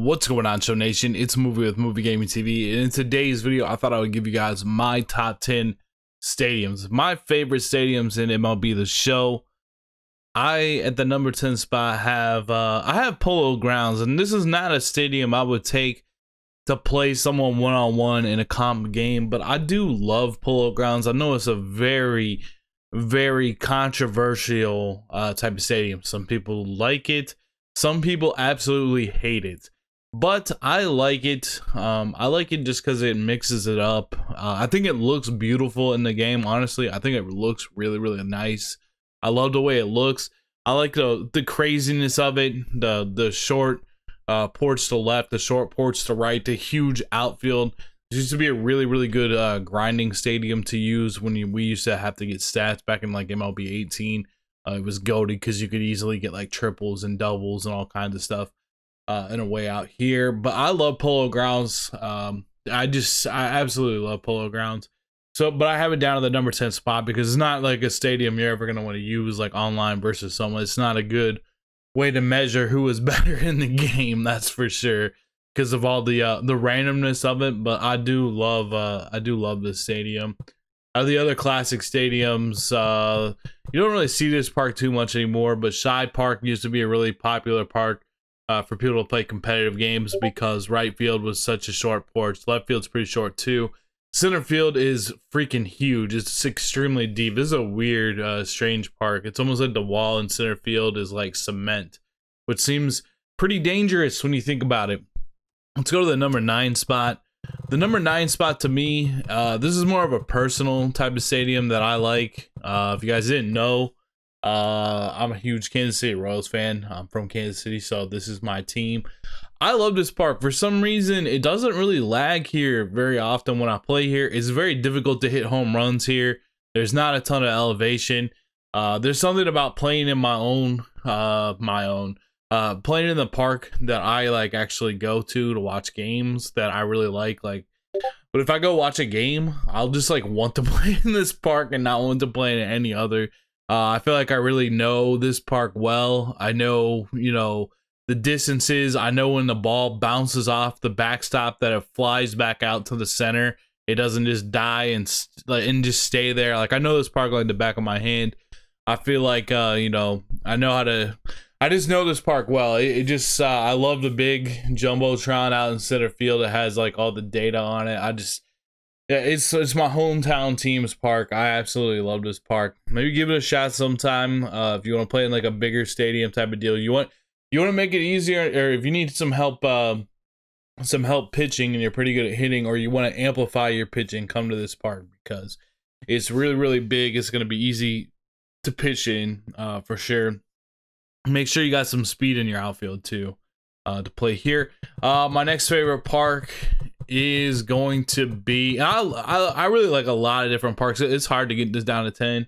What's going on, Show Nation? It's Movie with Movie Gaming TV, and in today's video, I thought I would give you guys my top 10 stadiums, my favorite stadiums in MLB The Show. At the number 10 spot, I have Polo Grounds, and this is not a stadium I would take to play someone one-on-one in a comp game, but I do love Polo Grounds. I know it's a very, very controversial type of stadium. Some people like it. Some people absolutely hate it, but I like it. I like it just because it mixes it up. I think it looks beautiful in the game. Honestly, I think it looks really, really nice. I love the way it looks. I like the craziness of it. The short porch to left, the short porch to right, the huge outfield. It used to be a really, really good grinding stadium to use when we used to have to get stats back in like MLB 18. It was goated because you could easily get like triples and doubles and all kinds of stuff in a way out here. But I love Polo Grounds. I absolutely love Polo Grounds. But I have it down to the number 10 spot because it's not like a stadium you're ever going to want to use like online versus someone. It's not a good way to measure who is better in the game, that's for sure, because of all the randomness of it. But I do love this stadium. The other classic stadiums, you don't really see this park too much anymore, but Shibe Park used to be a really popular park for people to play competitive games because right field was such a short porch. Left field's pretty short too. Center field is freaking huge. It's extremely deep. This is a weird, strange park. It's almost like the wall in center field is like cement, which seems pretty dangerous when you think about it. Let's go to the number 9 spot. The number 9 spot to me, this is more of a personal type of stadium that I like. If you guys didn't know, I'm a huge Kansas City Royals fan. I'm from Kansas City, so this is my team. I love this park. For some reason, it doesn't really lag here very often when I play here. It's very difficult to hit home runs here. There's not a ton of elevation. There's something about playing in playing in the park that I like actually go to watch games that I really like. But if I go watch a game, I'll just like want to play in this park and not want to play in any other. I feel like I really know this park well. I know, the distances. I know when the ball bounces off the backstop that it flies back out to the center. It doesn't just die and just stay there. Like, I know this park like the back of my hand. I feel like, I know how to. I just know this park well. I love the big jumbotron out in center field. It has like all the data on it. It's my hometown team's park. I absolutely love this park. Maybe give it a shot sometime. If you want to play in like a bigger stadium type of deal, you want to make it easier, or if you need some help pitching and you're pretty good at hitting, or you want to amplify your pitching, come to this park because it's really, really big. It's going to be easy to pitch in for sure. Make sure you got some speed in your outfield too to play here. My next favorite park is going to be, I really like a lot of different parks. It's hard to get this down to 10,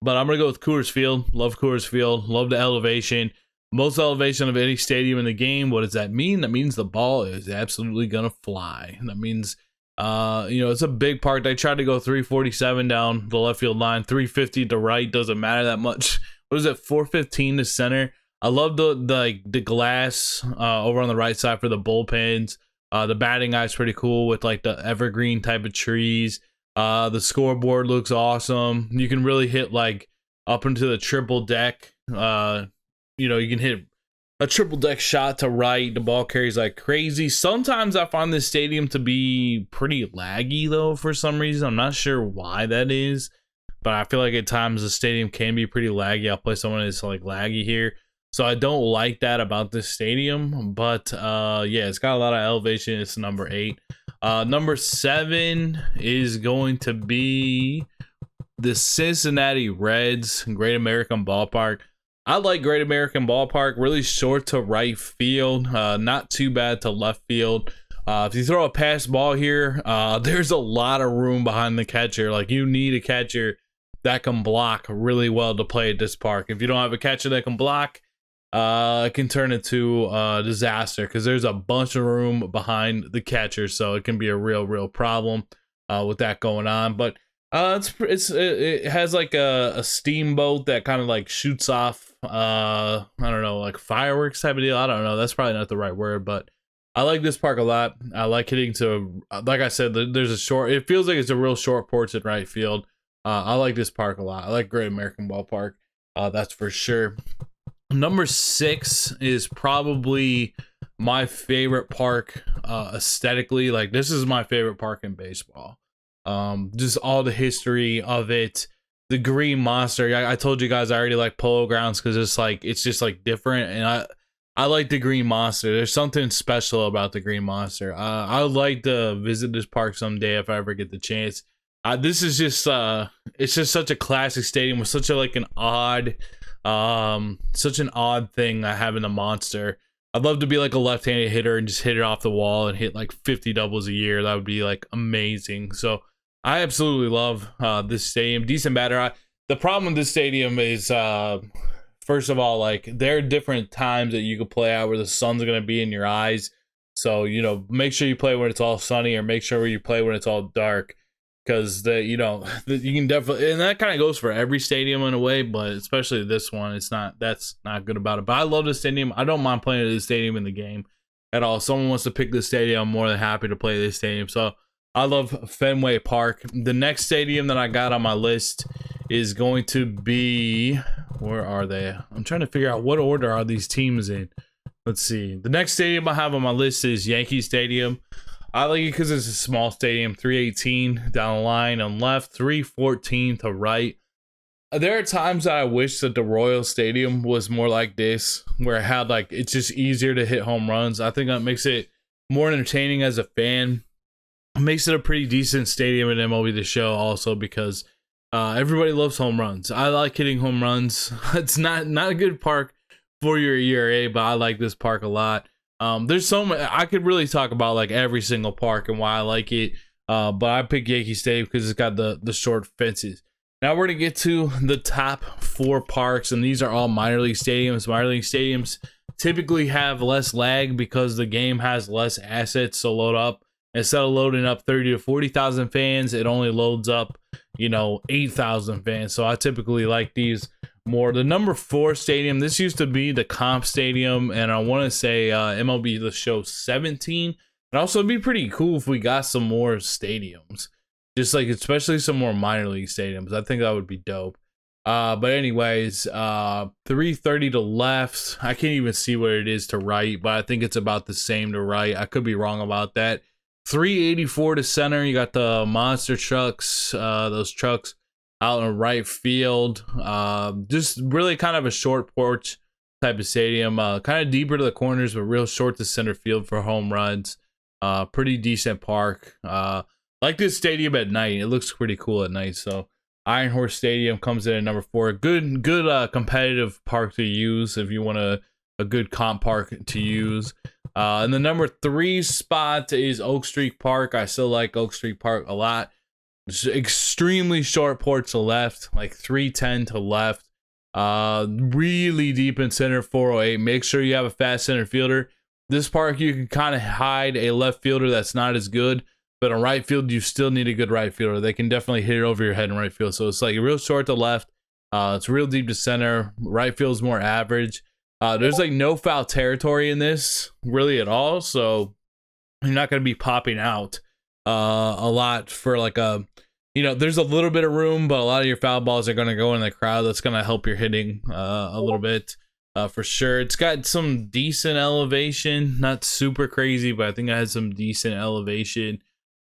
but I'm gonna go with Coors Field. Love Coors Field. Love the elevation. Most elevation of any stadium in the game. What does that mean? That means the ball is absolutely gonna fly. That means it's a big park. They tried to go 347 down the left field line, 350 to right. Doesn't matter that much. What is it? 415 to center. I love the glass over on the right side for the bullpens. The batting eye is pretty cool with like the evergreen type of trees. The scoreboard looks awesome. You can really hit like up into the triple deck. You can hit a triple deck shot to right. The ball carries like crazy. Sometimes I find this stadium to be pretty laggy though for some reason. I'm not sure why that is, but I feel like at times the stadium can be pretty laggy. I'll play someone that's like laggy here. So I don't like that about this stadium, but it's got a lot of elevation. It's number 8. Number 7 is going to be the Cincinnati Reds, Great American Ballpark. I like Great American Ballpark, really short to right field, not too bad to left field. If you throw a pass ball here, there's a lot of room behind the catcher. Like, you need a catcher that can block really well to play at this park. If you don't have a catcher that can block, it can turn into a disaster because there's a bunch of room behind the catcher, so it can be a real problem with that going on. But it has like a steamboat that kind of like shoots off I don't know, like fireworks type of deal. I don't know, that's probably not the right word, but I like this park a lot. I like hitting to, like I said, there's a short, it feels like it's a real short porch in right field. I like this park a lot. I like Great American Ballpark. That's for sure. Number 6 is probably my favorite park aesthetically. Like, this is my favorite park in baseball. Just all the history of it. The Green Monster. I told you guys I already like Polo Grounds because it's just like different, and I like the Green Monster. There's something special about the Green Monster. I would like to visit this park someday if I ever get the chance. This is just it's just such a classic stadium with such a such an odd thing I have in the Monster. I'd love to be like a left-handed hitter and just hit it off the wall and hit like 50 doubles a year. That would be like amazing. So I absolutely love this stadium. Decent batter. The problem with this stadium is first of all, like, there are different times that you can play out where the sun's going to be in your eyes. So, you know, make sure you play when it's all sunny, or make sure you play when it's all dark. Because, you can definitely, and that kind of goes for every stadium in a way, but especially this one, that's not good about it. But I love the stadium. I don't mind playing at this stadium in the game at all. If someone wants to pick this stadium, I'm more than happy to play this stadium. So I love Fenway Park. The next stadium that I got on my list is going to be, where are they? I'm trying to figure out what order are these teams in. Let's see. The next stadium I have on my list is Yankee Stadium. I like it because it's a small stadium. 318 down the line on left, 314 to right. There are times that I wish that the Royal Stadium was more like this, where it had it's just easier to hit home runs. I think that makes it more entertaining as a fan. It makes it a pretty decent stadium in MLB The Show also, because everybody loves home runs. I like hitting home runs. It's not a good park for your ERA, but I like this park a lot. There's so many, I could really talk about like every single park and why I like it. But I picked Yankee Stadium because it's got the short fences. Now we're gonna get to the top 4 parks, and these are all minor league stadiums. Minor league stadiums typically have less lag because the game has less assets to load up. Instead of loading up 30 to 40,000 fans, it only loads up, 8,000 fans. So I typically like these more. The number 4 stadium, this used to be the Comp Stadium, and I want to say MLB The Show 17. And also, it'd be pretty cool if we got some more stadiums, just like especially some more minor league stadiums. I think that would be dope. But anyways, 330 to left. I can't even see what it is to right, but I think it's about the same to right. I could be wrong about that. 384 to center. You got the monster trucks, those trucks out in right field. Just really kind of a short porch type of stadium, kind of deeper to the corners, but real short to center field for home runs. Pretty decent park. Like this stadium at night, it looks pretty cool at night. So Iron Horse Stadium comes in at number 4. Good competitive park to use if you want a good comp park to use. And the number 3 spot is Oak Street Park. I still like Oak Street Park a lot. It's extremely short porch to left, like 310 to left. Really deep in center, 408. Make sure you have a fast center fielder. This park, you can kind of hide a left fielder that's not as good, but in right field, you still need a good right fielder. They can definitely hit it over your head in right field. So it's like real short to left. It's real deep to center. Right field's more average. There's like no foul territory in this really at all, so you're not going to be popping out a lot for like there's a little bit of room, but a lot of your foul balls are going to go in the crowd. That's going to help your hitting a little bit for sure. It's got some decent elevation, not super crazy, but I think it has some decent elevation.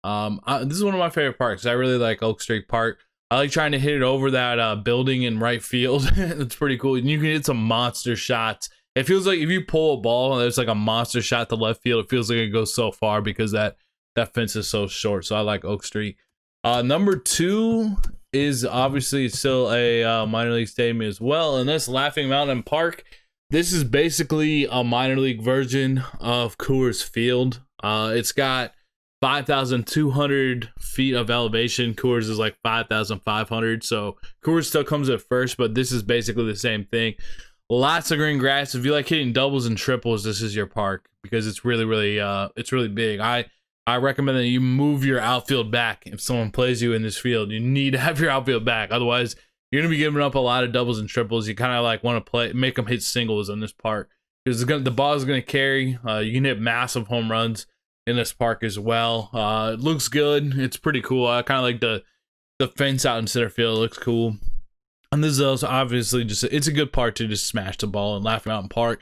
This is one of my favorite parks. I really like Oak Street Park. I like trying to hit it over that building in right field. It's pretty cool. And you can hit some monster shots. It feels like if you pull a ball and there's like a monster shot to left field, it feels like it goes so far because that fence is so short. So I like Oak Street. Number 2 is obviously still a minor league stadium as well, and that's Laughing Mountain Park. This is basically a minor league version of Coors Field. It's got 5,200 feet of elevation. Coors is like 5,500. So Coors still comes at first, but this is basically the same thing. Lots of green grass. If you like hitting doubles and triples, this is your park because it's really big. I recommend that you move your outfield back. If someone plays you in this field, you need to have your outfield back. Otherwise, you're going to be giving up a lot of doubles and triples. You kind of like want to make them hit singles in this park. because the ball is going to carry. You can hit massive home runs in this park as well. It looks good. It's pretty cool. I kind of like the fence out in center field. It looks cool. And this is also obviously it's a good park to just smash the ball in. Laughing Mountain Park.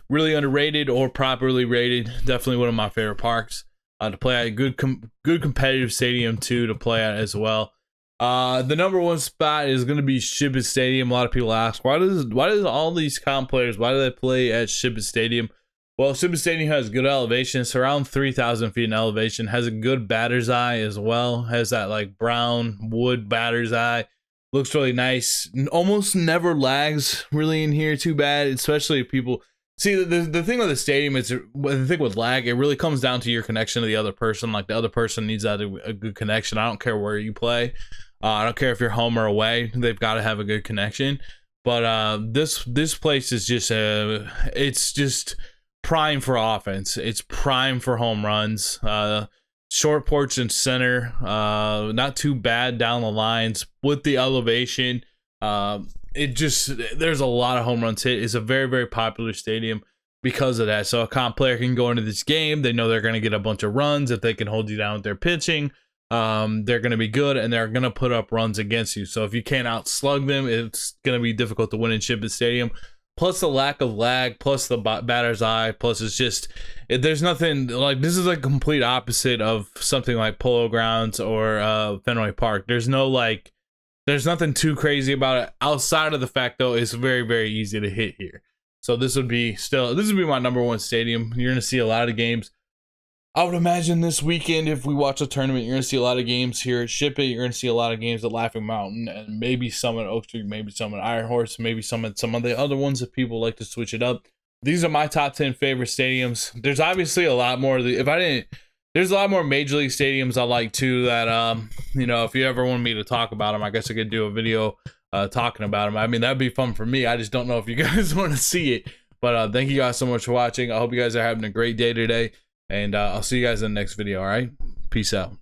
Really underrated or properly rated. Definitely one of my favorite parks to play at. Good competitive stadium too to play at as well. The number one spot is going to be Shibit Stadium. A lot of people ask, why does all these comp players, why do they play at Shibit Stadium? Well, Shibit Stadium has good elevation. It's around 3,000 feet in elevation. Has a good batter's eye as well. Has that like brown wood batter's eye. Looks really nice. Almost never lags really in here too bad, especially if people... See, the thing with the stadium is, the thing with lag, it really comes down to your connection to the other person. Like, the other person needs a good connection. I don't care where you play. I don't care if you're home or away. They've got to have a good connection. But this place is just it's just prime for offense. It's prime for home runs. Short porch and center. Not too bad down the lines with the elevation. There's a lot of home runs hit. It's a very, very popular stadium because of that. So a comp player can go into this game. They know they're going to get a bunch of runs. If they can hold you down with their pitching, they're going to be good, and they're going to put up runs against you. So if you can't outslug them, it's going to be difficult to win in Shibit Stadium. Plus the lack of lag, plus the batter's eye, plus it's just, there's nothing, like, this is like complete opposite of something like Polo Grounds or Fenway Park. There's nothing too crazy about it outside of the fact, though, it's very, very easy to hit here. So this would be my number one stadium. You're going to see a lot of games. I would imagine this weekend, if we watch a tournament, you're going to see a lot of games here at Ship It. You're going to see a lot of games at Laughing Mountain, and maybe some at Oak Street, maybe some at Iron Horse, maybe some at some of the other ones if people like to switch it up. These are my top 10 favorite stadiums. There's obviously a lot more. There's a lot more Major League stadiums I like too that, if you ever want me to talk about them, I guess I could do a video talking about them. I mean, that'd be fun for me. I just don't know if you guys want to see it. But thank you guys so much for watching. I hope you guys are having a great day today. And I'll see you guys in the next video, all right? Peace out.